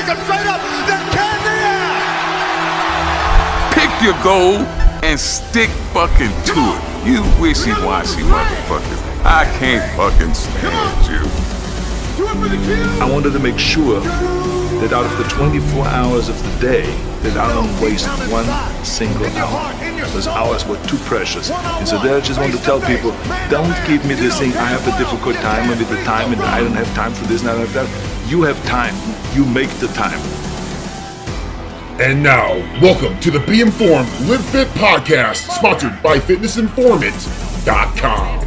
Pick him straight up. Then can the Pick your goal and stick fucking to it. You wishy-washy motherfuckers. I can't fucking stand you. I wanted to make sure that out of the 24 hours of the day, that I don't waste one single hour. Those hours were too precious. And so there I just want to tell people, don't give me this thing, I have a difficult time with the time and I don't have time for this and I don't have that. You have time. You make the time. And now, welcome to the Be Informed, Live Fit podcast, sponsored by FitnessInformant.com.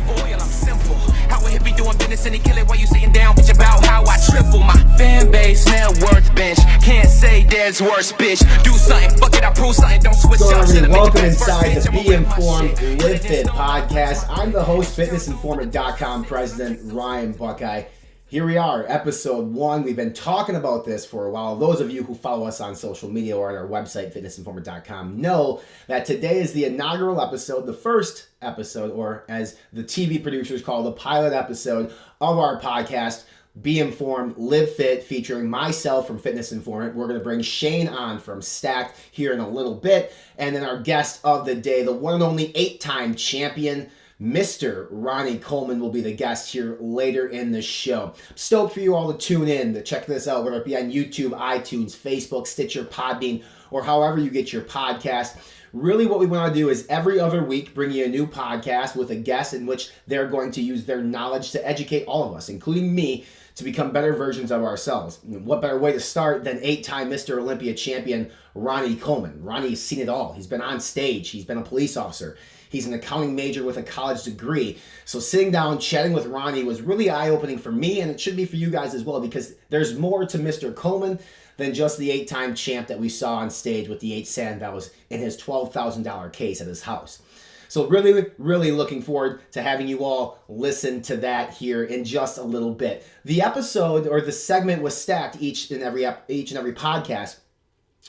Fan base, net worth bench. Can't say there's worse, bitch. Do something, fuck it, I prove something, don't switch up. Welcome inside the Be Informed, Live Fit podcast. I'm the host, FitnessInformant.com President Ryan Buckeye. Here we are, episode 1. We've been talking about this for a while. Those of you who follow us on social media or on our website, FitnessInformant.com, know that today is the inaugural episode, the first episode, or as the TV producers call the pilot episode of our podcast, Be Informed, Live Fit, featuring myself from Fitness Informant. We're going to bring Shane on from Stacked here in a little bit. And then our guest of the day, the one and only 8-time champion, Mr. Ronnie Coleman, will be the guest here later in the show. I'm stoked for you all to tune in, to check this out, whether it be on YouTube, iTunes, Facebook, Stitcher, Podbean, or however you get your podcast. Really what we want to do is every other week bring you a new podcast with a guest in which they're going to use their knowledge to educate all of us, including me, to become better versions of ourselves. What better way to start than 8-time Mr. Olympia champion Ronnie Coleman. Ronnie's seen it all. He's been on stage. He's been a police officer. He's an accounting major with a college degree. So sitting down, chatting with Ronnie was really eye-opening for me, and it should be for you guys as well, because there's more to Mr. Coleman than just the 8-time champ that we saw on stage with the 8 sand that was in his $12,000 case at his house. So really, really looking forward to having you all listen to that here in just a little bit. The episode or the segment was stacked each and every podcast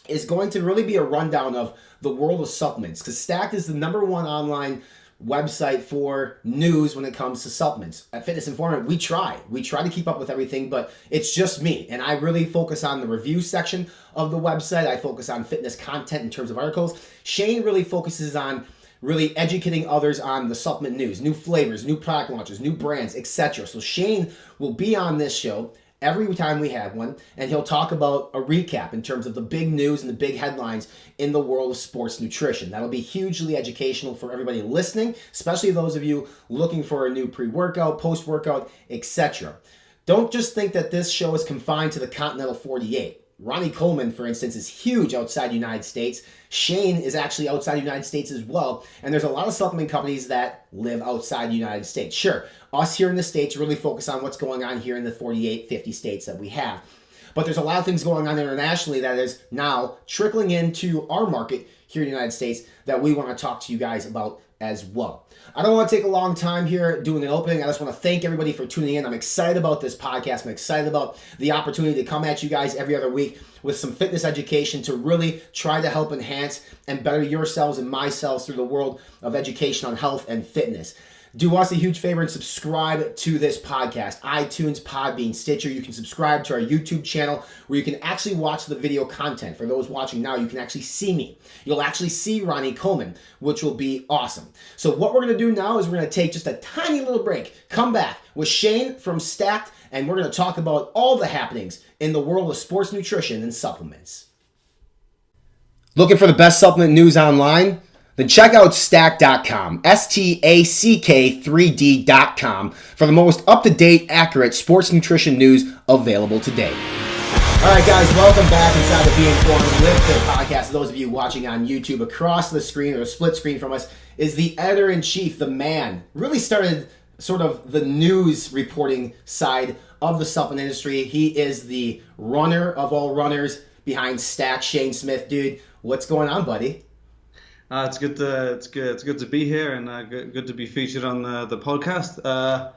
is going to really be a rundown of the world of supplements, because Stacked is the #1 online website for news when it comes to supplements. At Fitness Informant, we try to keep up with everything, but it's just me, and I really focus on the review section of the website. I focus on fitness content in terms of articles. Shane really focuses on really educating others on the supplement news, new flavors, new product launches, new brands, etc. So Shane will be on this show every time we have one, and he'll talk about a recap in terms of the big news and the big headlines in the world of sports nutrition. That'll be hugely educational for everybody listening, especially those of you looking for a new pre-workout, post-workout, etc. Don't just think that this show is confined to the Continental 48. Ronnie Coleman, for instance, is huge outside the United States. Shane is actually outside the United States as well. And there's a lot of supplement companies that live outside the United States. Sure, us here in the States really focus on what's going on here in the 48, 50 states that we have. But there's a lot of things going on internationally that is now trickling into our market here in the United States that we want to talk to you guys about as well. I don't want to take a long time here doing an opening. I just want to thank everybody for tuning in. I'm excited about this podcast. I'm excited about the opportunity to come at you guys every other week with some fitness education to really try to help enhance and better yourselves and myself through the world of education on health and fitness. Do us a huge favor and subscribe to this podcast. iTunes, Podbean, Stitcher. You can subscribe to our YouTube channel where you can actually watch the video content. For those watching now, you can actually see me. You'll actually see Ronnie Coleman, which will be awesome. So what we're going to do now is we're going to take just a tiny little break, come back with Shane from Stacked, and we're going to talk about all the happenings in the world of sports nutrition and supplements. Looking for the best supplement news online? Then check out stack.com, STACK3D.com, for the most up-to-date, accurate sports nutrition news available today. All right, guys, welcome back inside the Be Informed Live Fit podcast. Those of you watching on YouTube, across the screen or a split screen from us is the editor-in-chief, the man, really started sort of the news reporting side of the supplement industry. He is the runner of all runners behind Stack, Shane Smith. Dude, what's going on, buddy? It's good to be here, and good to be featured on the podcast. I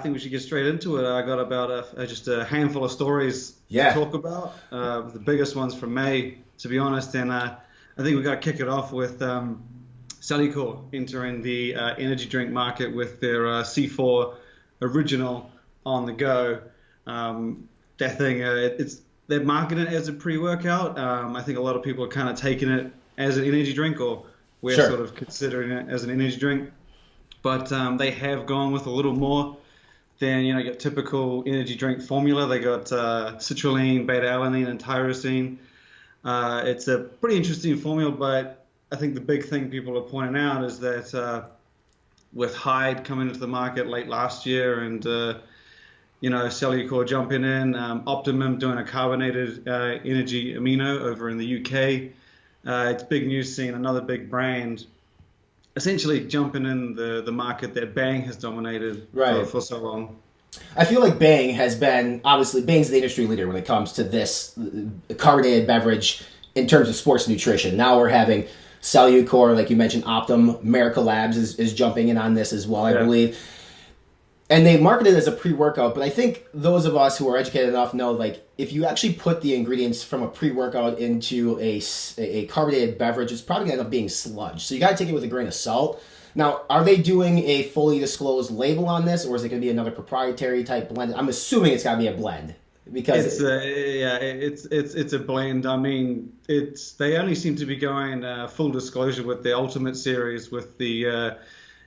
think we should get straight into it. I got about just a handful of stories to talk about. The biggest ones from May, to be honest, and I think we got to kick it off with Cellucor entering the energy drink market with their C4 Original on the go. that thing. They're marketing it as a pre-workout. I think a lot of people are kind of taking it as an energy drink, or we're Sure. sort of considering it as an energy drink. But they have gone with a little more than your typical energy drink formula. They got citrulline, beta-alanine, and tyrosine. It's a pretty interesting formula, but I think the big thing people are pointing out is that with Hyde coming into the market late last year, and Cellucor jumping in, Optimum doing a carbonated energy amino over in the UK. It's big news seeing another big brand essentially jumping in the market that Bang has dominated for so long. I feel like Bang has been, obviously, Bang's the industry leader when it comes to this carbonated beverage in terms of sports nutrition. Now we're having Cellucor, like you mentioned, Optum, Miracle Labs is jumping in on this as well, I believe. And they market it as a pre-workout, but I think those of us who are educated enough know, like, if you actually put the ingredients from a pre-workout into a carbonated beverage, it's probably going to end up being sludge. So you got to take it with a grain of salt. Now, are they doing a fully disclosed label on this, or is it going to be another proprietary type blend? I'm assuming it's got to be a blend. Because it's a blend. I mean, they only seem to be going full disclosure with the Ultimate series, with the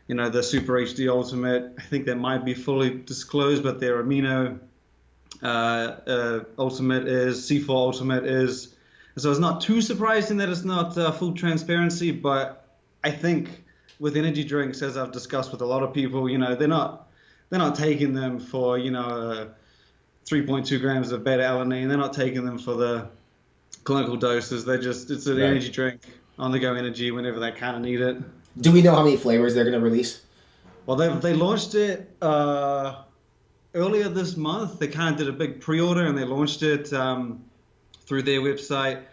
the Super HD Ultimate. I think that might be fully disclosed, but their Amino Ultimate is, C4 Ultimate is. So it's not too surprising that it's not full transparency, but I think with energy drinks, as I've discussed with a lot of people, they're not taking them for 3.2 grams of beta-alanine. They're not taking them for the clinical doses. It's an energy drink, on-the-go energy whenever they kind of need it. Do we know how many flavors they're going to release? Well, they launched it earlier this month. They kind of did a big pre-order, and they launched it through their website.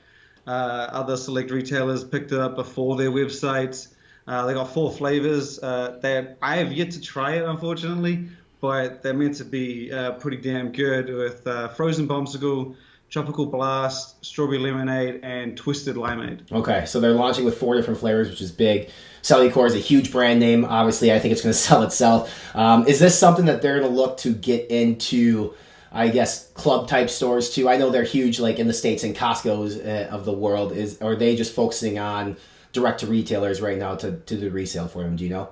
Other select retailers picked it up before their websites. They got 4 flavors. I have yet to try it, unfortunately, but they're meant to be pretty damn good, with frozen bombsicle, tropical blast, strawberry lemonade, and twisted limeade. Okay, so they're launching with 4 different flavors, which is big. Cellucor is a huge brand name. Obviously, I think it's going to sell itself. Is this something that they're going to look to get into, I guess, club-type stores too? I know they're huge, like in the States and Costco's of the world. Or are they just focusing on direct-to-retailers right now to do resale for them? Do you know?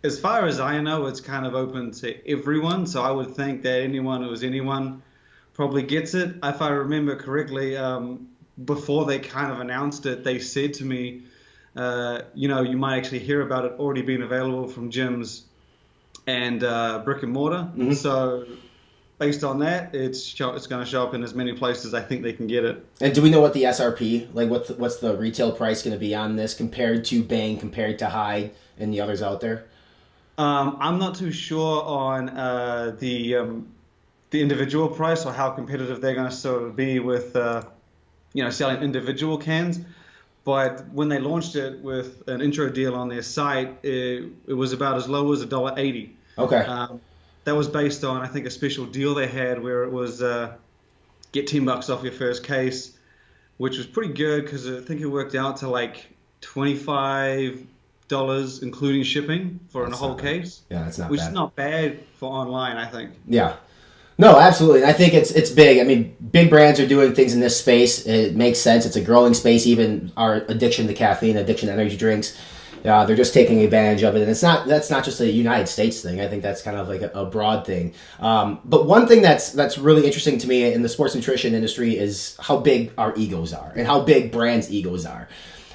As far as I know, it's kind of open to everyone, so I would think that anyone who's anyone probably gets it. If I remember correctly, before they kind of announced it, they said to me, you might actually hear about it already being available from gyms and brick and mortar. Mm-hmm. So based on that, it's going to show up in as many places I think they can get it. And do we know what the SRP, like what's the retail price going to be on this compared to Bang, compared to Hyde and the others out there? I'm not too sure on the individual price, or how competitive they're going to sort of be with selling individual cans. But when they launched it with an intro deal on their site, it was about as low as $1.80. Okay. That was based on, I think, a special deal they had where it was get $10 off your first case, which was pretty good because I think it worked out to like $25 including shipping for a whole case. Yeah, that's not bad. Which is not bad for online, I think. Yeah. No, absolutely. I think it's big. I mean, big brands are doing things in this space. It makes sense. It's a growing space. Even our addiction to caffeine, addiction to energy drinks, they're just taking advantage of it. And that's not just a United States thing. I think that's kind of like a broad thing. But one thing that's really interesting to me in the sports nutrition industry is how big our egos are and how big brands' egos are.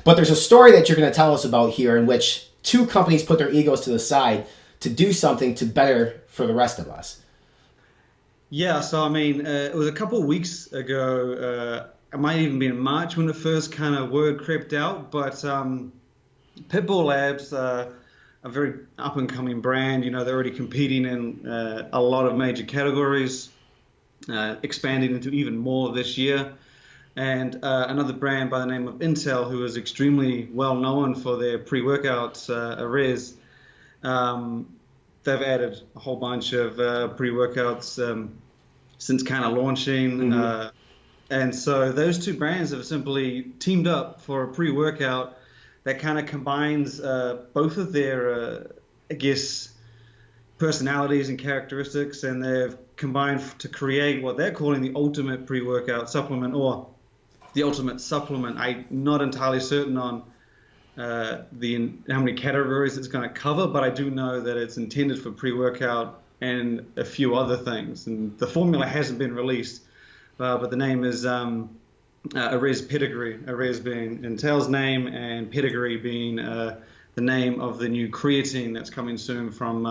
But there's a story that you're going to tell us about here in which 2 companies put their egos to the side to do something to better for the rest of us. Yeah, so I mean, it was a couple of weeks ago, it might even be in March when the first kind of word crept out, but Pitbull Labs, a very up-and-coming brand, they're already competing in a lot of major categories, expanding into even more this year. And another brand by the name of Intel, who is extremely well known for their pre-workouts, Arez, they've added a whole bunch of pre-workouts since kind of launching. Mm-hmm. And so those 2 brands have simply teamed up for a pre-workout that kind of combines both of their, personalities and characteristics, and they've combined to create what they're calling the ultimate pre-workout supplement, or the ultimate supplement. I'm not entirely certain on how many categories it's going to cover, but I do know that it's intended for pre-workout and a few other things. And the formula hasn't been released, but the name is Arez Pedigree. Arez being Intel's name, and Pedigree being the name of the new creatine that's coming soon from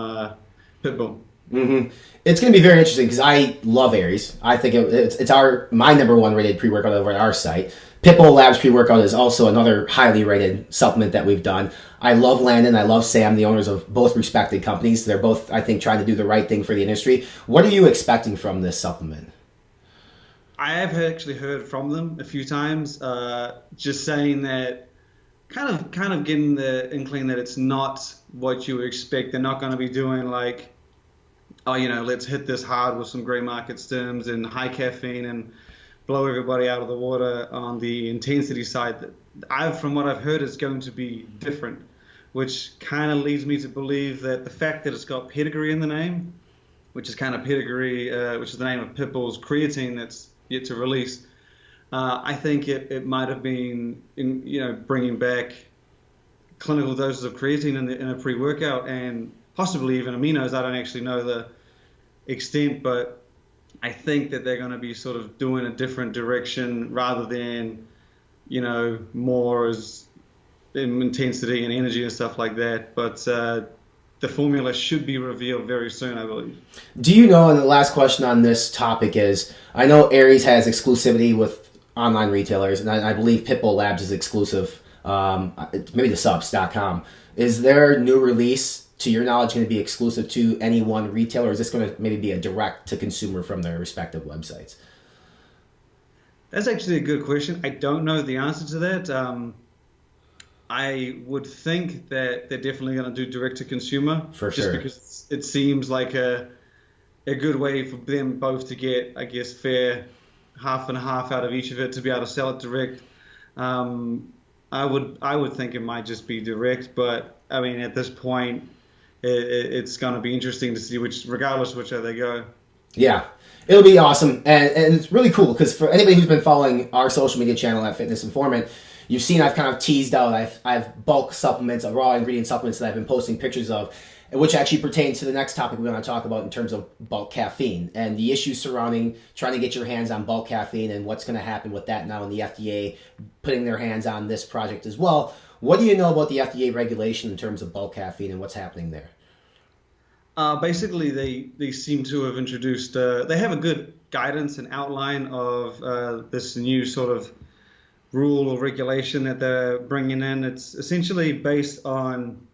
Pitbull. Mm-hmm. It's going to be very interesting because I love Aries. I think it's my number one rated pre-workout over at our site. Pitbull Labs pre-workout is also another highly rated supplement that we've done. I love Landon. I love Sam, the owners of both respected companies. They're both, I think, trying to do the right thing for the industry. What are you expecting from this supplement? I have actually heard from them a few times, just saying that kind of getting the inkling that it's not what you expect. They're not going to be doing like, oh, let's hit this hard with some gray market stims and high caffeine and blow everybody out of the water on the intensity side. From what I've heard, it's going to be different, which kind of leads me to believe that the fact that it's got Pedigree in the name, which is kind of Pedigree, which is the name of Pitbull's creatine that's yet to release, I think it might have been, bringing back clinical doses of creatine in a pre-workout, and possibly even aminos. I don't actually know the extent, but I think that they're going to be sort of doing a different direction rather than, more as in intensity and energy and stuff like that. But the formula should be revealed very soon, I believe. Do you know, and the last question on this topic is, I know Aries has exclusivity with online retailers, and I believe Pitbull Labs is exclusive, maybe the subs.com. Is their new release, to your knowledge, going to be exclusive to any one retailer, or is this going to maybe be a direct-to-consumer from their respective websites? That's actually a good question. I don't know the answer to that. I would think that they're definitely going to do direct-to-consumer. For just sure. Because it seems like a good way for them both to get, I guess, fair half and half out of each of it to be able to sell it direct. I would think it might just be direct, but I mean, at this point, it's going to be interesting to see regardless which way they go. Yeah, it'll be awesome, and it's really cool because for anybody who's been following our social media channel at Fitness Informant, you've seen I've kind of teased out. I've bulk supplements, raw ingredient supplements that I've been posting pictures of, which actually pertains to the next topic we want to talk about in terms of bulk caffeine and the issues surrounding trying to get your hands on bulk caffeine and what's going to happen with that now, and the FDA putting their hands on this project as well. What do you know about the FDA regulation in terms of bulk caffeine and what's happening there? Basically, they seem to have introduced, they have a good guidance and outline of this new sort of rule or regulation that they're bringing in. It's essentially based on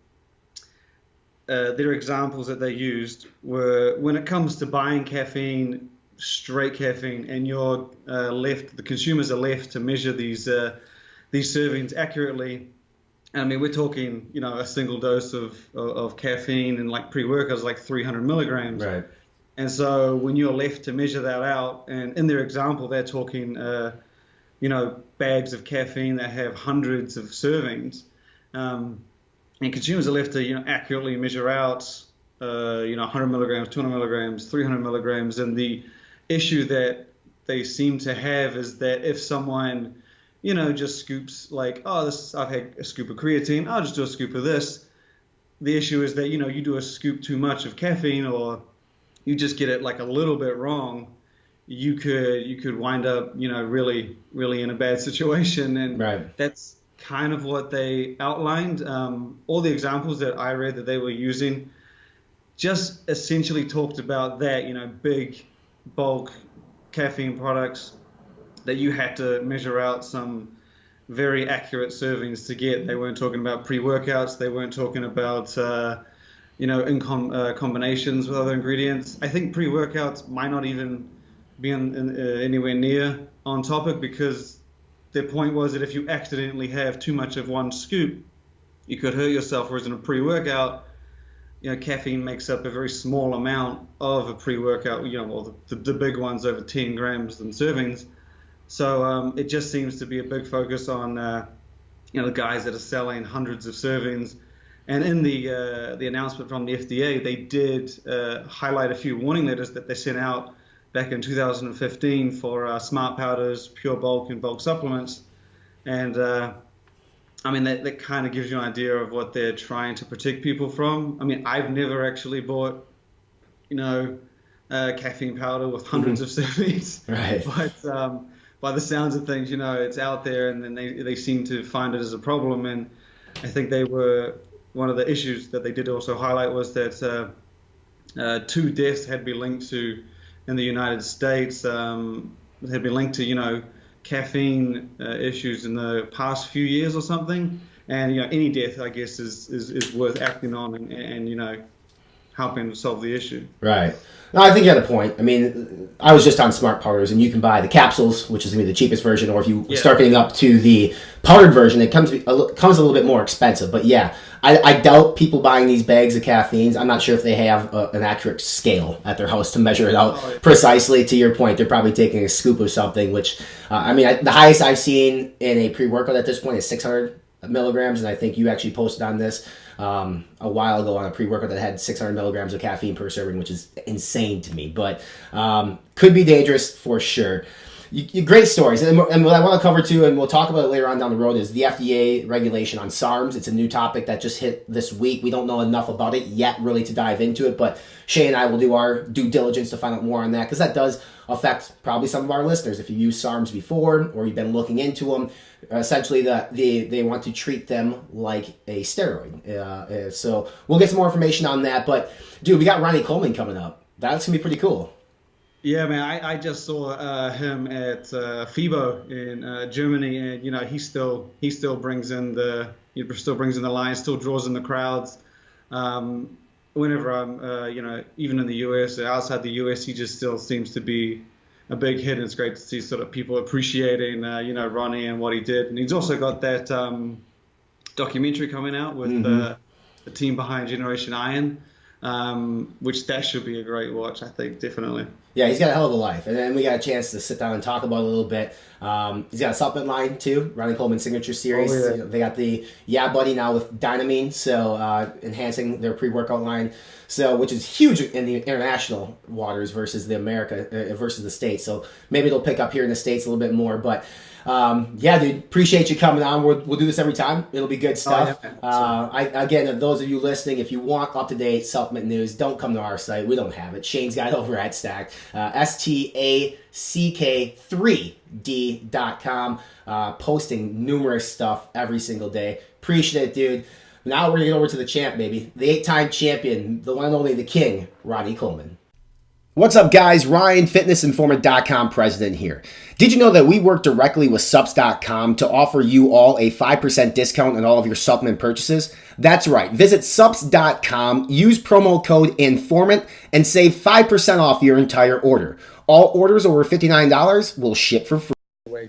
their examples that they used were when it comes to buying caffeine, straight caffeine, and the consumers are left to measure these servings accurately. I mean, we're talking, a single dose of caffeine and like pre-workout is like 300 milligrams. Right. And so when you're left to measure that out, and in their example, they're talking, bags of caffeine that have hundreds of servings, and consumers are left to, accurately measure out, 100 milligrams, 200 milligrams, 300 milligrams. And the issue that they seem to have is that if someone just scoops like, I've had a scoop of creatine, I'll just do a scoop of this. The issue is that, you do a scoop too much of caffeine, or you just get it like a little bit wrong, you could wind up, really, really in a bad situation. And right. That's kind of what they outlined. All the examples that I read that they were using just essentially talked about that, big bulk caffeine products that you had to measure out some very accurate servings to get. They weren't talking about pre-workouts. They weren't talking about, combinations with other ingredients. I think pre-workouts might not even be anywhere near on topic, because their point was that if you accidentally have too much of one scoop, you could hurt yourself, whereas in a pre-workout, caffeine makes up a very small amount of a pre-workout, the big ones over 10 grams in servings. So it just seems to be a big focus on, the guys that are selling hundreds of servings And in the announcement from the FDA, they did highlight a few warning letters that they sent out back in 2015 for smart powders, pure bulk, and bulk supplements. And I mean, that kind of gives you an idea of what they're trying to protect people from. I mean, I've never actually bought, caffeine powder with hundreds of servings. Right. But by the sounds of things, it's out there, and then they seem to find it as a problem. And I think one of the issues that they did also highlight was that 2 deaths had been linked to, in the United States, had been linked to, caffeine issues in the past few years or something. And, any death, I guess, is worth acting on and helping to solve the issue. Right. No, I think you had a point. I mean, I was just on smart powders, and you can buy the capsules, which is going to be the cheapest version, or if you start getting up to the powdered version, it comes a little bit more expensive. But yeah, I doubt people buying these bags of caffeines. I'm not sure if they have an accurate scale at their house to measure it out precisely. To your point, they're probably taking a scoop of something, which, the highest I've seen in a pre-workout at this point is 600 milligrams, and I think you actually posted on this a while ago on a pre-workout that had 600 milligrams of caffeine per serving, which is insane to me, but could be dangerous for sure. Great stories. And what I want to cover too, and we'll talk about it later on down the road, is the FDA regulation on SARMs. It's a new topic that just hit this week. We don't know enough about it yet really to dive into it, but Shay and I will do our due diligence to find out more on that, because that does affect probably some of our listeners. If you used SARMs before or you've been looking into them, essentially they want to treat them like a steroid. So we'll get some more information on that. But dude, we got Ronnie Coleman coming up. That's going to be pretty cool. Yeah, man, I just saw him at FIBO in Germany, and he still brings in the line, still draws in the crowds. Whenever I'm even in the US or outside the US, he just still seems to be a big hit, and it's great to see sort of people appreciating Ronnie and what he did. And he's also got that documentary coming out with the team behind Generation Iron, which that should be a great watch, I think, definitely. Yeah, he's got a hell of a life. And then we got a chance to sit down and talk about it a little bit. He's got a supplement line, too, Ronnie Coleman Signature Series. Oh, yeah. They got the Yeah Buddy now with Dynamine, so enhancing their pre-workout line, so which is huge in the international waters versus the States. So maybe it'll pick up here in the States a little bit more. But yeah, dude, appreciate you coming on. We'll do this every time. It'll be good stuff. Oh, yeah. Again, those of you listening, if you want up-to-date supplement news, don't come to our site. We don't have it. Shane's got it over at Stack. STACK3D.com. Posting numerous stuff every single day. Appreciate it, dude. Now we're going to get over to the champ, baby. The 8-time champion, the one and only, the king, Ronnie Coleman. What's up, guys? Ryan, FitnessInformant.com president here. Did you know that we work directly with Supps.com to offer you all a 5% discount on all of your supplement purchases? That's right. Visit Supps.com, use promo code INFORMANT, and save 5% off your entire order. All orders over $59 will ship for free.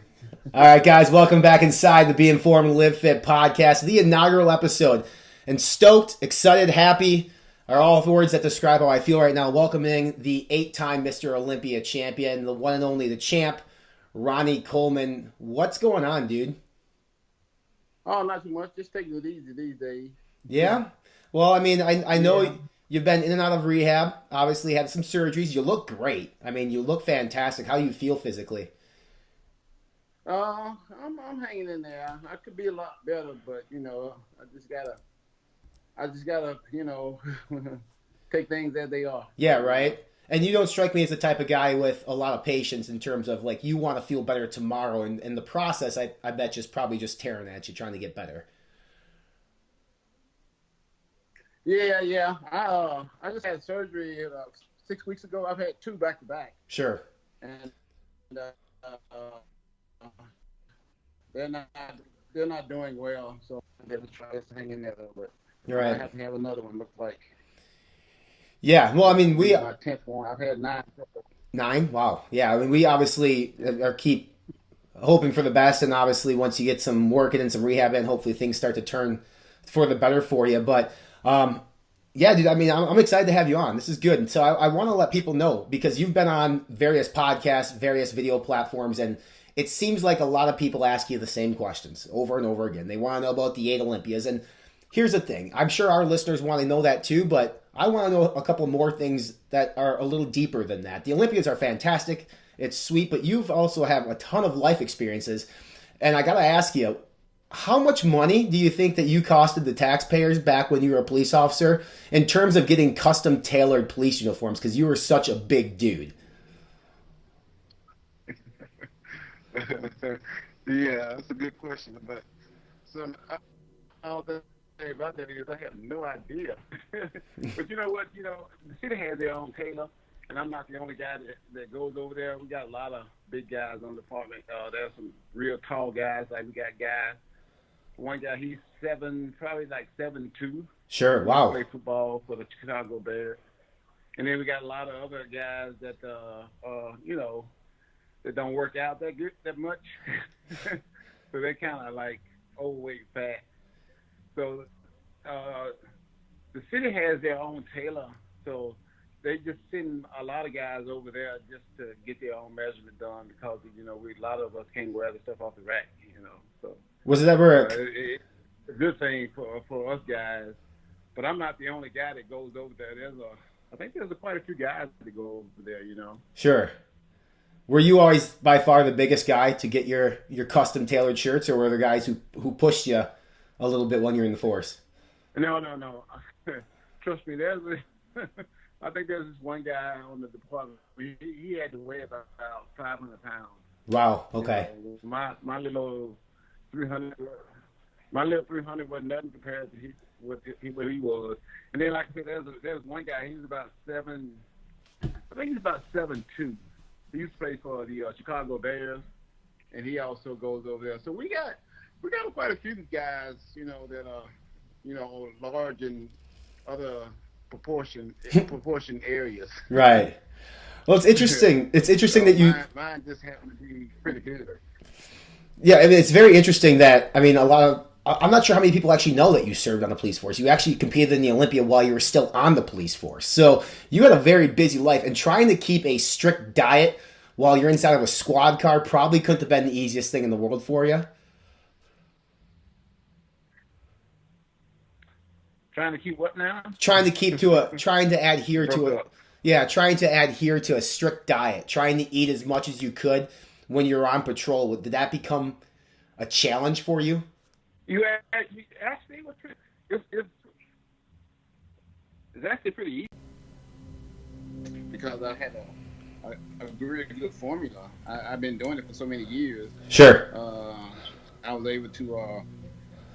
All right, guys, welcome back inside the Be Informed Live Fit podcast, the inaugural episode. And stoked, excited, happy are all the words that describe how I feel right now, welcoming the 8-time Mr. Olympia champion, the one and only, the champ, Ronnie Coleman. What's going on, dude? Oh, not too much. Just taking it easy these days. Yeah? Well, I mean, I know you've been in and out of rehab, obviously had some surgeries. You look great. I mean, you look fantastic. How do you feel physically? I'm hanging in there. I could be a lot better, but, I just gotta, take things as they are. Yeah, right. And you don't strike me as the type of guy with a lot of patience in terms of, like, you want to feel better tomorrow. And in the process, I bet just probably just tearing at you, trying to get better. Yeah. I just had surgery 6 weeks ago. I've had 2 back-to-back. Sure. And they're not doing well, so I'm going to try to hang in there a little bit. Right. I have to have another one, looks like. Yeah, well, I mean, my 10th one. I've had 9. 9? Wow. Yeah, I mean, we obviously keep hoping for the best, and obviously once you get some work and some rehab in, hopefully things start to turn for the better for you. But, yeah, dude, I mean, I'm excited to have you on. This is good. And so I want to let people know, because you've been on various podcasts, various video platforms, and it seems like a lot of people ask you the same questions over and over again. They want to know about the 8 Olympias. And here's the thing. I'm sure our listeners want to know that too, but I want to know a couple more things that are a little deeper than that. The Olympians are fantastic. It's sweet, but you've also have a ton of life experiences. And I got to ask you, how much money do you think that you costed the taxpayers back when you were a police officer in terms of getting custom tailored police uniforms? Because you were such a big dude. Yeah, that's a good question. But I don't think about that is I have no idea. But you know what? You know, the city has their own tailor, and I'm not the only guy that goes over there. We got a lot of big guys on the department. There's some real tall guys. Like we got guys. One guy, he's probably like 7'2". Sure, wow. Play football for the Chicago Bears. And then we got a lot of other guys that, you know, that don't work out that much. So they're kind of like overweight, fat. So the city has their own tailor. So they just send a lot of guys over there just to get their own measurement done because, you know, a lot of us can't wear the stuff off the rack, you know. So was it ever it's a good thing for us guys. But I'm not the only guy that goes over there. I think there's quite a few guys that go over there, you know. Sure. Were you always by far the biggest guy to get your custom tailored shirts, or were there guys who pushed you a little bit when you're in the force? No. Trust me, I think there's this one guy on the department. He had to weigh about 500 pounds. Wow. Okay. You know, my little 300. My little 300 wasn't nothing compared to what he was. And then, like I said, there's one guy. He was about 7. I think he's about 7'2". He used to play for the Chicago Bears, and he also goes over there. So we got quite a few guys, you know, that are, you know, large in other proportion areas. Right. Well, it's interesting. It's interesting that you. Mine just happened to be pretty good. Yeah, I mean, it's very interesting that, I mean, I'm not sure how many people actually know that you served on the police force. You actually competed in the Olympia while you were still on the police force. So you had a very busy life, and trying to keep a strict diet while you're inside of a squad car probably couldn't have been the easiest thing in the world for you. Trying to keep what now? Trying to adhere to a strict diet, trying to eat as much as you could when you're on patrol. Did that become a challenge for you? You actually it's actually pretty easy because I had a really good formula. I've been doing it for so many years. Sure. I was able to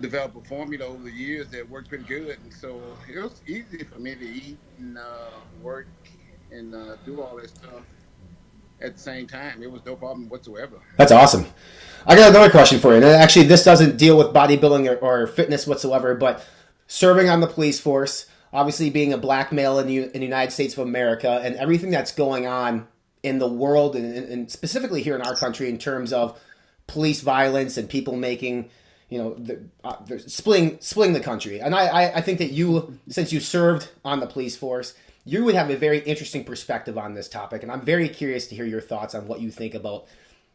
develop a formula over the years that worked pretty good, and so it was easy for me to eat and work and do all that stuff at the same time. It was no problem whatsoever. That's awesome. I got another question for you. And actually, this doesn't deal with bodybuilding or fitness whatsoever, but serving on the police force, obviously being a black male in the United States of America, and everything that's going on in the world, and specifically here in our country in terms of police violence and people making, you know, they're splitting the country. And I think that you, since you served on the police force, you would have a very interesting perspective on this topic. And I'm very curious to hear your thoughts on what you think about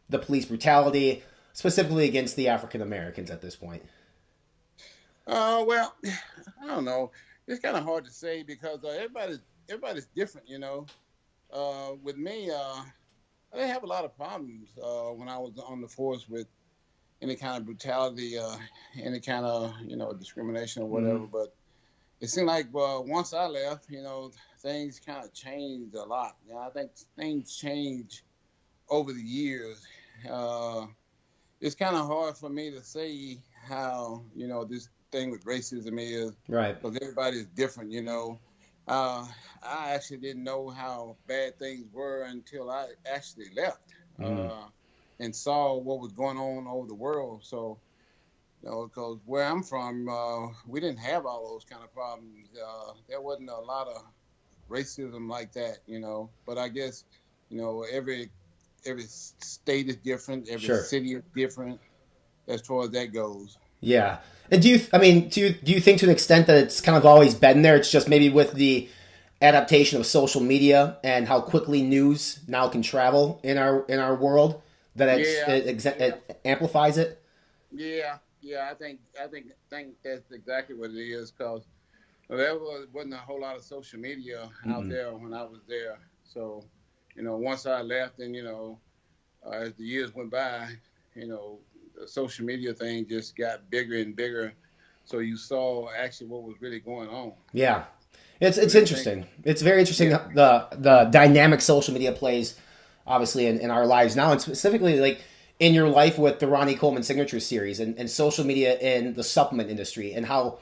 the police brutality, specifically against the African Americans at this point. Well, I don't know. It's kind of hard to say because everybody's different, you know. With me, I didn't have a lot of problems when I was on the force with any kind of brutality, any kind of, you know, discrimination or whatever. Mm-hmm. But it seemed like once I left, you know, things kind of changed a lot. You know, I think things change over the years. It's kind of hard for me to say how, you know, this thing with racism is. Right. Because everybody is different, you know. I actually didn't know how bad things were until I actually left and saw what was going on over the world. So, you know, because where I'm from, we didn't have all those kind of problems. There wasn't a lot of racism like that, you know. But I guess, you know, every state is different. Every city is different as far as that goes. Yeah. And do you think to an extent that it's kind of always been there? It's just maybe with the adaptation of social media and how quickly news now can travel in our world that it amplifies it? Yeah. Yeah, I think that's exactly what it is. Cause there wasn't a whole lot of social media out there when I was there. So, once I left, and as the years went by, the social media thing just got bigger and bigger. So you saw actually what was really going on. Yeah. It's interesting. It's very interesting the dynamic social media plays, obviously, in our lives now, and specifically like in your life with the Ronnie Coleman Signature Series and social media in the supplement industry, and how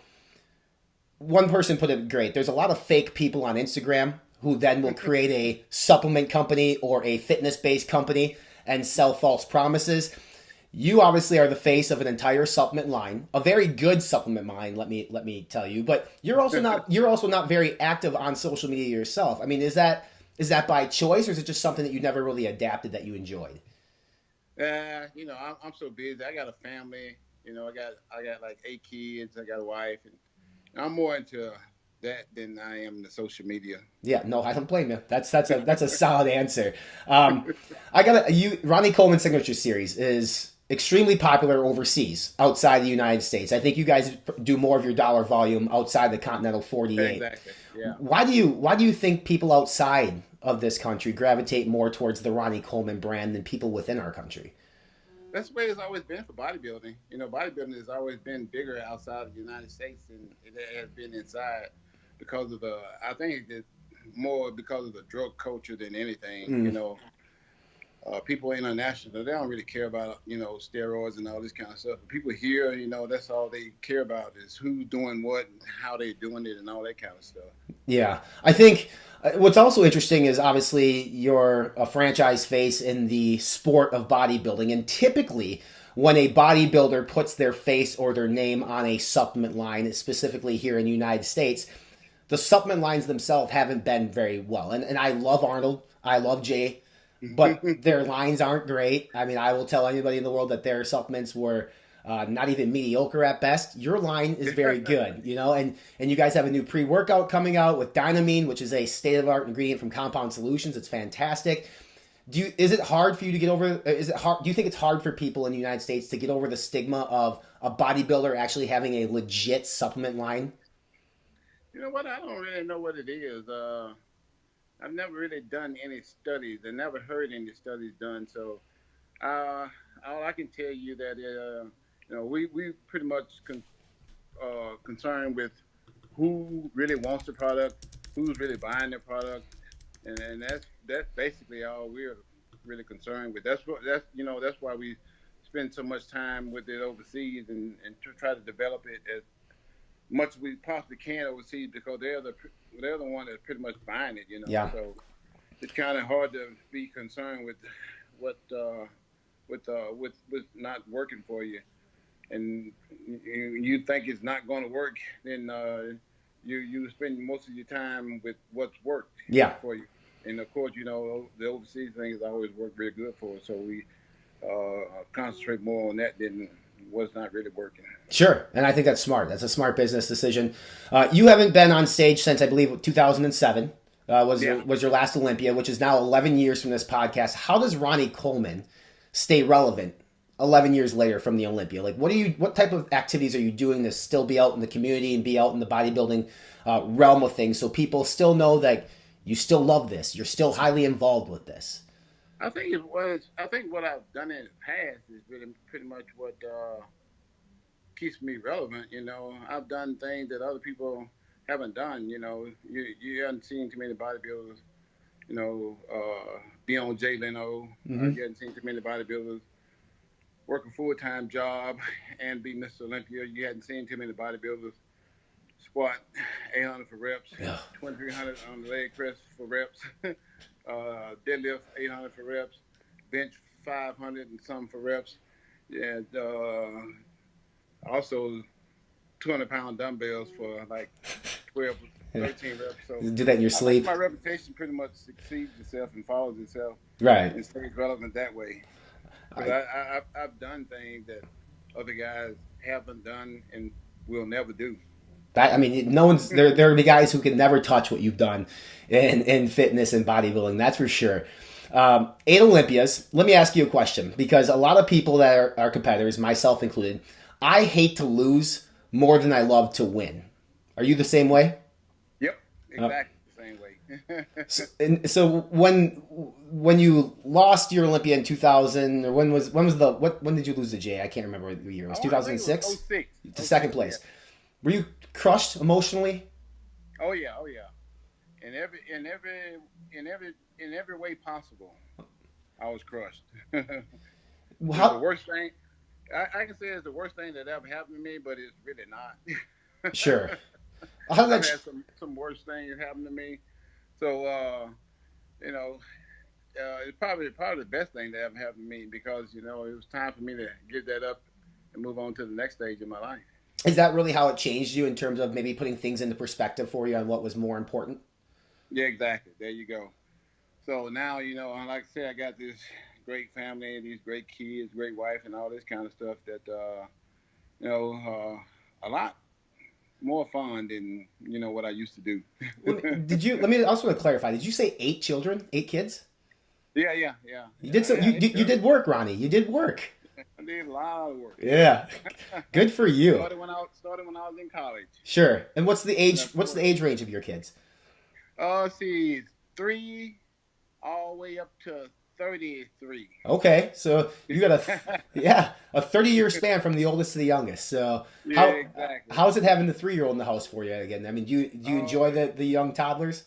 one person put it great. There's a lot of fake people on Instagram who then will create a supplement company or a fitness-based company and sell false promises. You obviously are the face of an entire supplement line, a very good supplement line, let me tell you. But you're also not very active on social media yourself. I mean, is that by choice, or is it just something that you never really adapted that you enjoyed? I'm so busy. I got a family. I got like 8 kids. I got a wife, and I'm more into that than I am the social media. Yeah, no, I don't blame you. That's a solid answer. Ronnie Coleman Signature Series is extremely popular overseas, outside the United States. I think you guys do more of your dollar volume outside the continental 48. Exactly. Yeah. Why do you think people outside of this country gravitate more towards the Ronnie Coleman brand than people within our country? That's the way it's always been for bodybuilding. Bodybuilding has always been bigger outside of the United States than it has been inside, because of I think it's more because of the drug culture than anything. People international, they don't really care about, steroids and all this kind of stuff. But people here, that's all they care about is who's doing what and how they doing it and all that kind of stuff. Yeah. I think what's also interesting is obviously you're a franchise face in the sport of bodybuilding. And typically when a bodybuilder puts their face or their name on a supplement line, specifically here in the United States, the supplement lines themselves haven't been very well. And I love Arnold. I love Jay. But their lines aren't great. I mean, I will tell anybody in the world that their supplements were not even mediocre at best. Your line is very good, and you guys have a new pre-workout coming out with Dynamine, which is a state-of-the-art ingredient from Compound Solutions. It's fantastic. Is it hard for you to get over? Do you think it's hard for people in the United States to get over the stigma of a bodybuilder actually having a legit supplement line? You know what? I don't really know what it is. I've never really done any studies. I never heard any studies done. So all I can tell you that we pretty much concerned with who really wants the product, who's really buying the product, and that's basically all we're really concerned with. That's why we spend so much time with it overseas and try to develop it as much as we possibly can overseas, because they're the one that's pretty much buying it, Yeah. So it's kind of hard to be concerned with what with not working for you, and you think it's not going to work, then you spend most of your time with what's worked for you. And of course, the overseas thing has always worked very good for us, so we concentrate more on that than what's not really working. Sure, and I think that's smart. That's a smart business decision. You haven't been on stage since, I believe, 2007 was your last Olympia, which is now 11 years from this podcast. How does Ronnie Coleman stay relevant 11 years later from the Olympia? Like, what type of activities are you doing to still be out in the community and be out in the bodybuilding realm of things, so people still know that you still love this, you're still highly involved with this? I think what I've done in the past is really pretty much what keeps me relevant. I've done things that other people haven't done. You haven't seen too many bodybuilders, be on Jay Leno. You haven't seen too many bodybuilders work a full-time job and be Mr. Olympia. You hadn't seen too many bodybuilders squat 800 for reps, 2,300 on the leg press for reps. Deadlift 800 for reps, bench 500 and some for reps, and also 200-pound dumbbells for like 12, 13 reps. So do that in your sleep. My reputation pretty much succeeds itself and follows itself, right? And stays relevant that way. But I've done things that other guys haven't done and will never do. No one's there. There are the guys who can never touch what you've done in fitness and bodybuilding. That's for sure. 8 Olympias. Let me ask you a question, because a lot of people that are competitors, myself included, I hate to lose more than I love to win. Are you the same way? Yep, exactly the same way. So when you lost your Olympia in 2000, or when did you lose the J? I can't remember the year. It was 2006. 06. To second place. Yeah. Were you crushed emotionally? Oh yeah. In every way possible, I was crushed. It's the worst thing. I can say it's the worst thing that ever happened to me, but it's really not. Sure. I've had some worse things happen to me. So it's probably the best thing that ever happened to me, because it was time for me to give that up and move on to the next stage of my life. Is that really how it changed you in terms of maybe putting things into perspective for you on what was more important? Yeah, exactly. There you go. So now, like I said, I got this great family, these great kids, great wife, and all this kind of stuff that, a lot more fun than, what I used to do. Let me also want to clarify. Did you say 8 children, 8 kids? Yeah. You did you did work, Ronnie. You did work. I did a lot of work. Yeah. Good for you. Started when I was in college. Sure. And what's the age range of your kids? See, 3 all the way up to 33. Okay, so you got a 30-year span from the oldest to the youngest. So exactly. How's it having the 3-year-old in the house for you again? I mean, do you enjoy the young toddlers?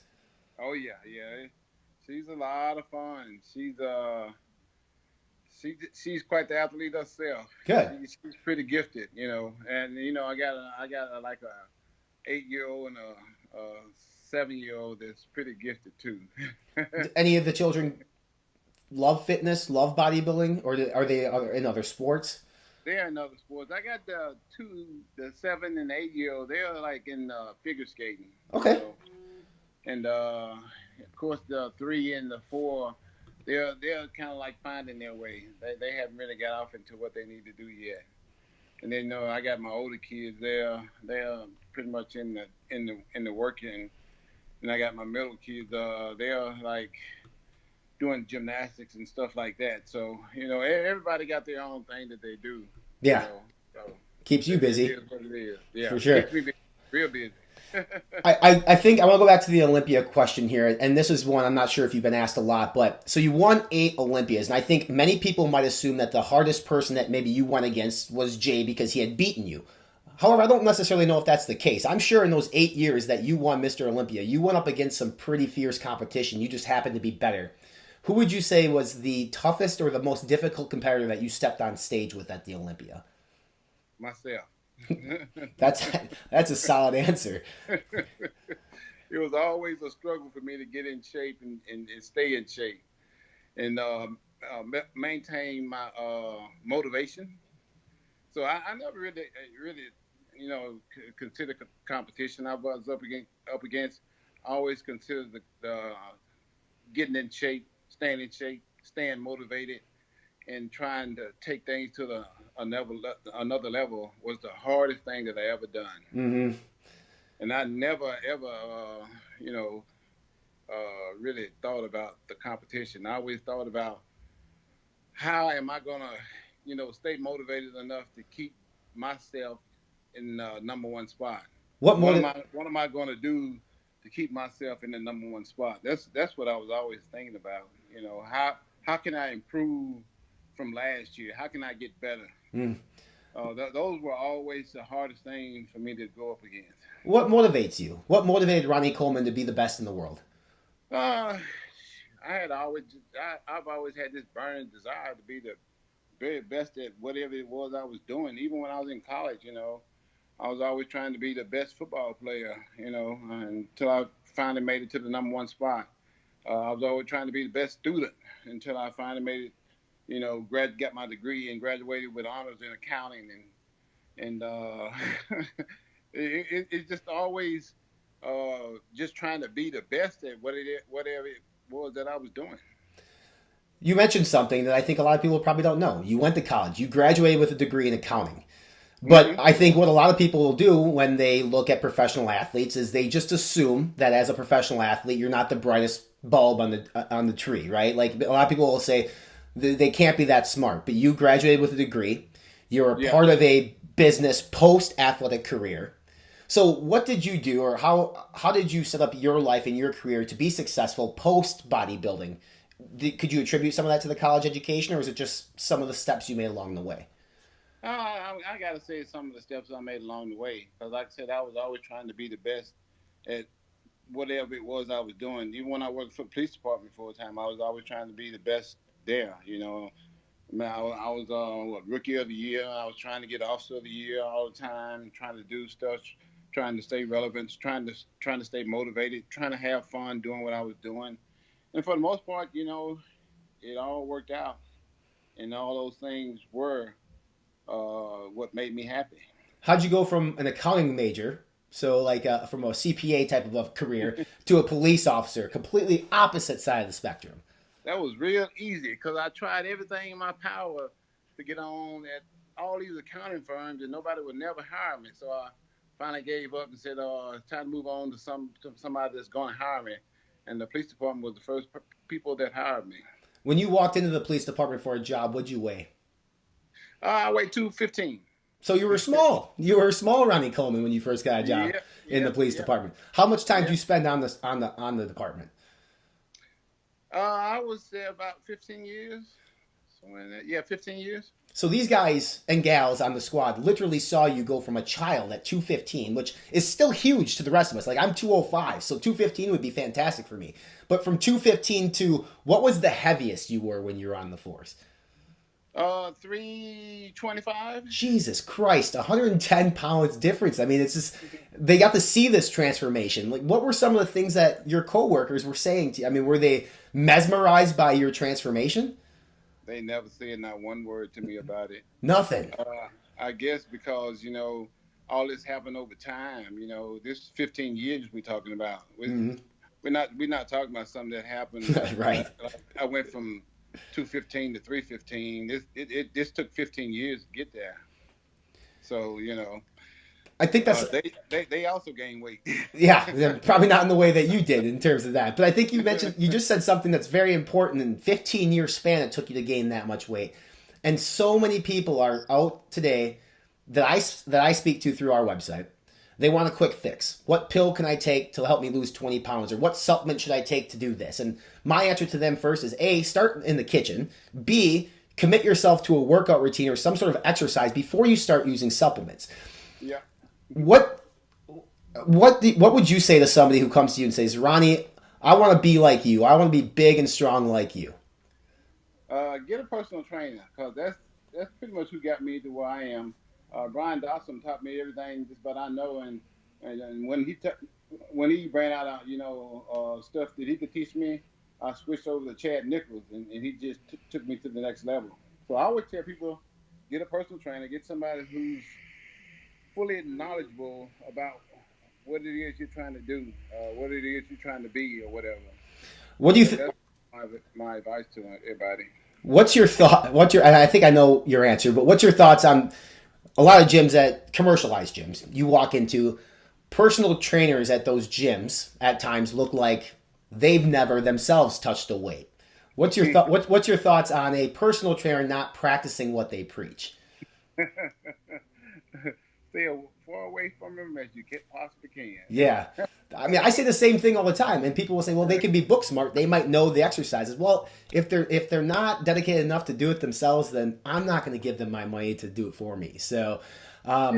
Oh yeah. She's a lot of fun. She's quite the athlete herself. Good. She's pretty gifted, and I got like a 8-year-old and a 7-year-old that's pretty gifted too. Any of the children love fitness, love bodybuilding, or are they in other sports? They're in other sports. I got the 7 and 8-year-old. They're like in figure skating. Okay. And of course the 3 and the 4, they're kind of like finding their way. They haven't really got off into what they need to do yet. And then I got my older kids. They're pretty much in the working. And I got my middle kids. They're like doing gymnastics and stuff like that. So everybody got their own thing that they do. Yeah. So keeps you busy. It is what it is. Yeah. For sure. Keeps me busy, real busy. I think I want to go back to the Olympia question here, and this is one I'm not sure if you've been asked a lot, but so you won 8 Olympias, and I think many people might assume that the hardest person that maybe you went against was Jay because he had beaten you. However, I don't necessarily know if that's the case. I'm sure in those 8 years that you won Mr. Olympia, you went up against some pretty fierce competition. You just happened to be better. Who would you say was the toughest or the most difficult competitor that you stepped on stage with at the Olympia? Myself. That's a solid answer. It was always a struggle for me to get in shape and stay in shape and maintain my motivation. So I never really considered competition. I was up against. I always considered the getting in shape, staying motivated, and trying to take things to another level was the hardest thing that I ever done. Mm-hmm. And I never ever really thought about the competition. I always thought about how am I gonna stay motivated enough to keep myself in number 1 spot. What am I gonna do to keep myself in the number 1 spot? That's what I was always thinking about. How can I improve from last year? How can I get better? Those were always the hardest thing for me to go up against. What motivates you? What motivated Ronnie Coleman to be the best in the world? I've always had this burning desire to be the very best at whatever it was I was doing. Even when I was in college, I was always trying to be the best football player, until I finally made it to the number 1 spot. I was always trying to be the best student until I finally made it, got my degree and graduated with honors in accounting. And it's just always just trying to be the best at whatever it was that I was doing. You mentioned something that I think a lot of people probably don't know. You went to college. You graduated with a degree in accounting. But I think what a lot of people will do when they look at professional athletes is they just assume that as a professional athlete, you're not the brightest bulb on the tree, right? Like a lot of people will say they can't be that smart. But you graduated with a degree. You're a part of a business post-athletic career. So what did you do, or how did you set up your life and your career to be successful post-bodybuilding? Could you attribute some of that to the college education, or was it just some of the steps you made along the way? I got to say some of the steps I made along the way. Because like I said, I was always trying to be the best at whatever it was I was doing. Even when I worked for the police department for a time, I was always trying to be the best there, you know. I mean, I was rookie of the year. I was trying to get officer of the year all the time, trying to do stuff, trying to stay relevant, trying to stay motivated, trying to have fun doing what I was doing. And for the most part, you know, it all worked out. And all those things were what made me happy. How'd you go from an accounting major, so like from a CPA type of a career, to a police officer, completely opposite side of the spectrum? That was real easy because I tried everything in my power to get on at all these accounting firms, and nobody would never hire me. So I finally gave up and said, it's time to move on to somebody that's going to hire me. And the police department was the first people that hired me. When you walked into the police department for a job, what'd you weigh? I weighed 215. So you were small. You were small, Ronnie Coleman, when you first got a job in the police department. How much time did you spend on the department? I was there about 15 years. Somewhere in that. Yeah, 15 years. So these guys and gals on the squad literally saw you go from a child at 215, which is still huge to the rest of us. Like, I'm 205, so 215 would be fantastic for me. But from 215 to, what was the heaviest you were when you were on the force? 325. Jesus Christ, 110 pounds difference. I mean, it's just, they got to see this transformation. Like, what were some of the things that your coworkers were saying to you? I mean, were they mesmerized by your transformation? They never said not one word to me about it. Nothing. I guess because, you know, all this happened over time. You know, this 15 years we're talking about. We're not talking about something that happened. Right. I went from 215 to 315. This took 15 years to get there. So, you know, I think that's they also gained weight. Yeah, probably not in the way that you did in terms of that. But I think you just said something that's very important. In 15-year span, it took you to gain that much weight. And so many people are out today that I speak to through our website. They want a quick fix. What pill can I take to help me lose 20 pounds? Or what supplement should I take to do this? And my answer to them first is A, start in the kitchen. B, commit yourself to a workout routine or some sort of exercise before you start using supplements. Yeah. What would you say to somebody who comes to you and says, Ronnie, I want to be like you. I want to be big and strong like you? Get a personal trainer, because that's pretty much who got me to where I am. Brian Dawson taught me everything just about I know, and when he ran out of stuff that he could teach me, I switched over to Chad Nichols, and he just took me to the next level. So I always tell people, get a personal trainer, get somebody who's fully knowledgeable about what it is you're trying to do, what it is you're trying to be, or whatever. What do you think? That's my advice to everybody. What's your thought? And I think I know your answer, but what's your thoughts on a lot of gyms, at commercialized gyms you walk into? Personal trainers at those gyms at times look like they've never themselves touched a weight. What's your What's your thoughts on a personal trainer not practicing what they preach? Stay far away from them as you possibly can. Yeah. I mean, I say the same thing all the time, and people will say, well, they can be book smart. They might know the exercises. Well, if they're not dedicated enough to do it themselves, then I'm not going to give them my money to do it for me. So, all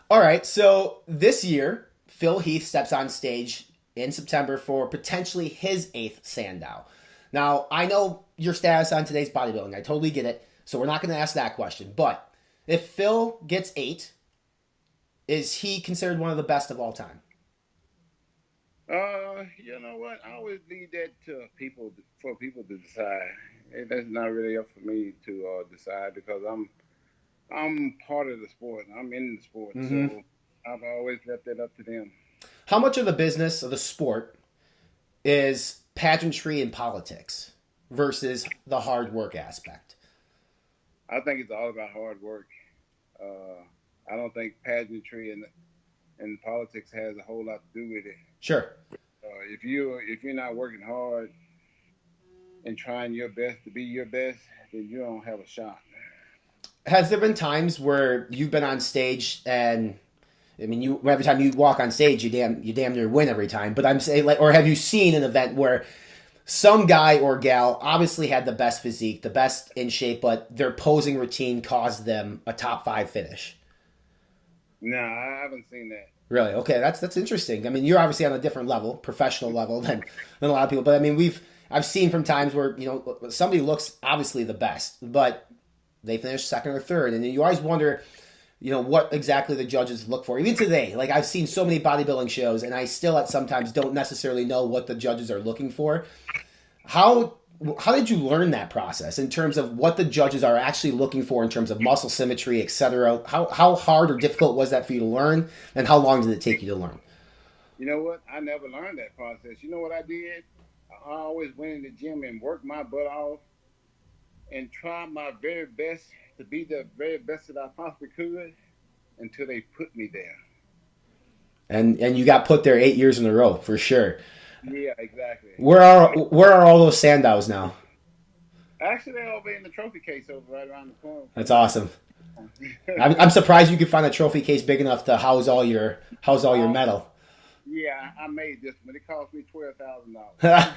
right. So this year, Phil Heath steps on stage in September for potentially his 8th Sandow. Now, I know your status on today's bodybuilding. I totally get it. So we're not going to ask that question. But if Phil gets 8, is he considered one of the best of all time? You know what? I always leave that to people to decide. That's not really up for me to decide, because I'm part of the sport. I'm in the sport, so I've always left that up to them. How much of the business of the sport is pageantry and politics versus the hard work aspect? I think it's all about hard work. I don't think pageantry and politics has a whole lot to do with it. Sure. If you're not working hard and trying your best to be your best, then you don't have a shot. Has there been times where you've been on stage and, I mean, you every time you walk on stage, you damn near win every time. But I'm saying, like, or have you seen an event where some guy or gal obviously had the best physique, the best in shape, but their posing routine caused them a top 5 finish? No, I haven't seen that. Really? Okay, that's interesting. I mean, you're obviously on a different level, professional level than a lot of people. But I mean, I've seen from times where, you know, somebody looks obviously the best, but they finish second or third, and then you always wonder, you know, what exactly the judges look for. Even today, like, I've seen so many bodybuilding shows, and I still at sometimes don't necessarily know what the judges are looking for. How did you learn that process in terms of what the judges are actually looking for in terms of muscle symmetry, etc.? How hard or difficult was that for you to learn, and how long did it take you to learn? You know what? I never learned that process. You know what I did? I always went in the gym and worked my butt off and tried my very best to be the very best that I possibly could until they put me there. And you got put there 8 years in a row, for sure. Yeah, exactly. Where are all those Sandows now? Actually, they're over in the trophy case over right around the corner. That's awesome. I'm surprised you could find a trophy case big enough to house all your metal. Yeah, I made this one. It cost me $12,000.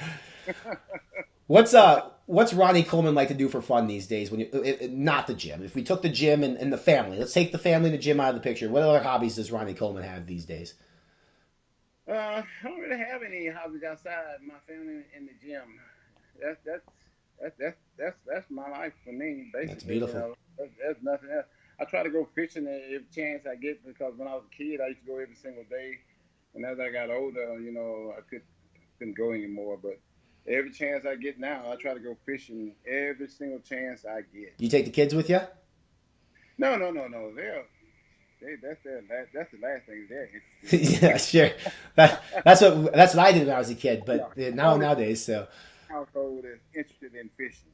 What's Ronnie Coleman like to do for fun these days? When not the gym. If we took the gym and the family, let's take the family and the gym out of the picture. What other hobbies does Ronnie Coleman have these days? I don't really have any hobbies outside my family in the gym. That's my life for me, basically. That's beautiful. You know, there's nothing else. I try to go fishing every chance I get, because when I was a kid, I used to go every single day. And as I got older, you know, I couldn't go anymore. But every chance I get now, I try to go fishing every single chance I get. You take the kids with you? No. That's the last thing there. Yeah, sure. That's what I did when I was a kid. But nowadays, so household is interested in fishing.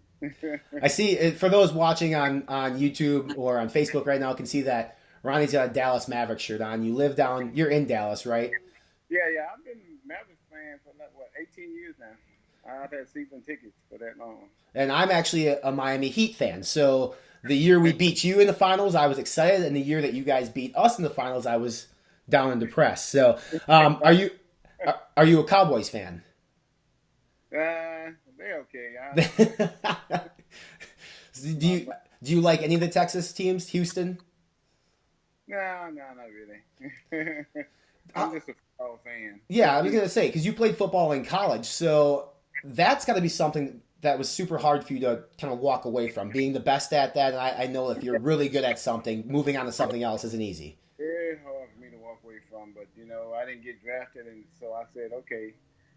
I see. For those watching on YouTube or on Facebook right now, can see that Ronnie's got a Dallas Mavericks shirt on. You're in Dallas, right? Yeah. I've been a Mavericks fan for 18 years now. I've had season tickets for that long. And I'm actually a Miami Heat fan. So the year we beat you in the finals, I was excited, and the year that you guys beat us in the finals, I was down and depressed. So, are you a Cowboys fan? They're okay. Do you like any of the Texas teams? Houston? No, not really. I'm just a football fan. Yeah, I was gonna say, because you played football in college, so that's got to be something that was super hard for you to kind of walk away from, being the best at that. And I know if you're really good at something, moving on to something else isn't easy. Very hard for me to walk away from, but you know, I didn't get drafted, and so I said, okay,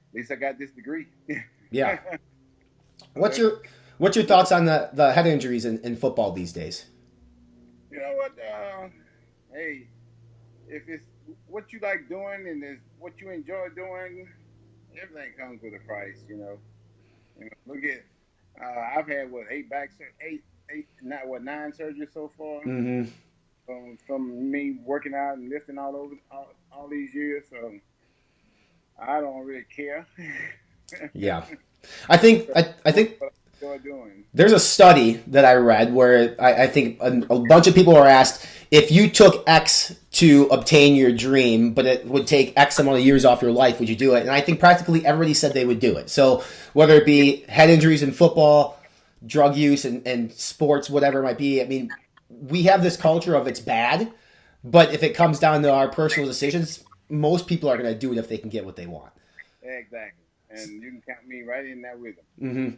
at least I got this degree. Yeah. What's your thoughts on the head injuries in football these days? You know what? Hey, if it's what you like doing and it's what you enjoy doing, everything comes with a price. You know, look at I've had 9 surgeries so far. Mm-hmm. From me working out and lifting all these years, so I don't really care. Yeah, I think doing. There's a study that I read where I think a bunch of people are asked, if you took X to obtain your dream, but it would take X amount of years off your life, would you do it? And I think practically everybody said they would do it. So whether it be head injuries in football, drug use and sports, whatever it might be, I mean, we have this culture of it's bad, but if it comes down to our personal decisions, most people are going to do it if they can get what they want. Exactly. And you can count me right in there with them. Mm-hmm.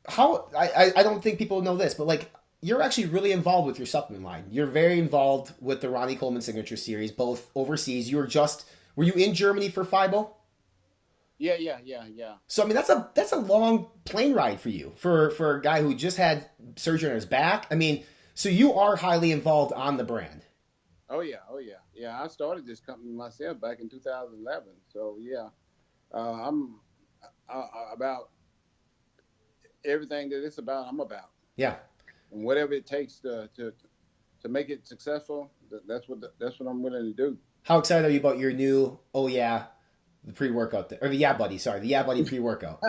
I don't think people know this, but like, you're actually really involved with your supplement line. You're very involved with the Ronnie Coleman Signature Series, both overseas. Were you in Germany for FIBO? Yeah. So I mean, that's a long plane ride for you, for a guy who just had surgery on his back. I mean, so you are highly involved on the brand. Oh yeah. I started this company myself back in 2011. So yeah, I'm about everything that it's about. I'm about. Yeah. And whatever it takes to make it successful, that's what I'm willing to do. How excited are you about your new the pre-workout or the Yeah Buddy pre-workout?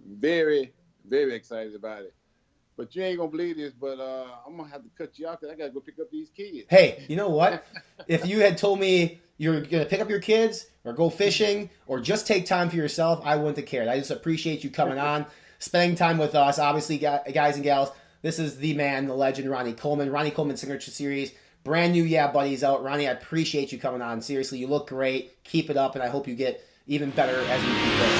Very, very excited about it. But you ain't gonna believe this, but I'm gonna have to cut you off because I gotta go pick up these kids. Hey, you know what? If you had told me you're gonna pick up your kids or go fishing or just take time for yourself, I wouldn't have cared. I just appreciate you coming on, spending time with us. Obviously, guys and gals, this is the man, the legend, Ronnie Coleman. Ronnie Coleman Signature Series. Brand new Yeah Buddies out. Ronnie, I appreciate you coming on. Seriously, you look great. Keep it up, and I hope you get even better as you keep going.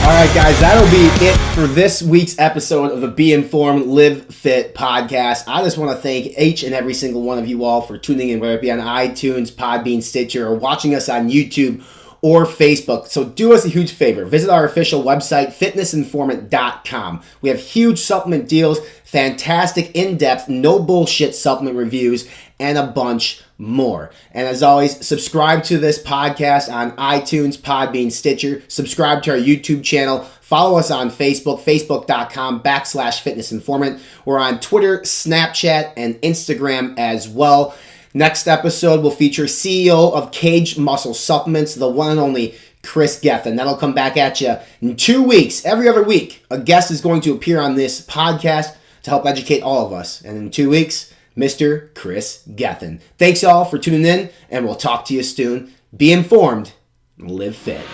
All right, guys, that'll be it for this week's episode of the Be Informed, Live Fit podcast. I just want to thank each and every single one of you all for tuning in, whether it be on iTunes, Podbean, Stitcher, or watching us on YouTube or Facebook. So do us a huge favor. Visit our official website, fitnessinformant.com. We have huge supplement deals, fantastic in-depth, no bullshit supplement reviews, and a bunch more. And as always, subscribe to this podcast on iTunes, Podbean, Stitcher. Subscribe to our YouTube channel. Follow us on Facebook, facebook.com/fitnessinformant. We're on Twitter, Snapchat, and Instagram as well. Next episode will feature CEO of Cage Muscle Supplements, the one and only Chris Gethin. That'll come back at you in 2 weeks. Every other week, a guest is going to appear on this podcast to help educate all of us. And in 2 weeks, Mr. Chris Gethin. Thanks all for tuning in, and we'll talk to you soon. Be informed, live fit.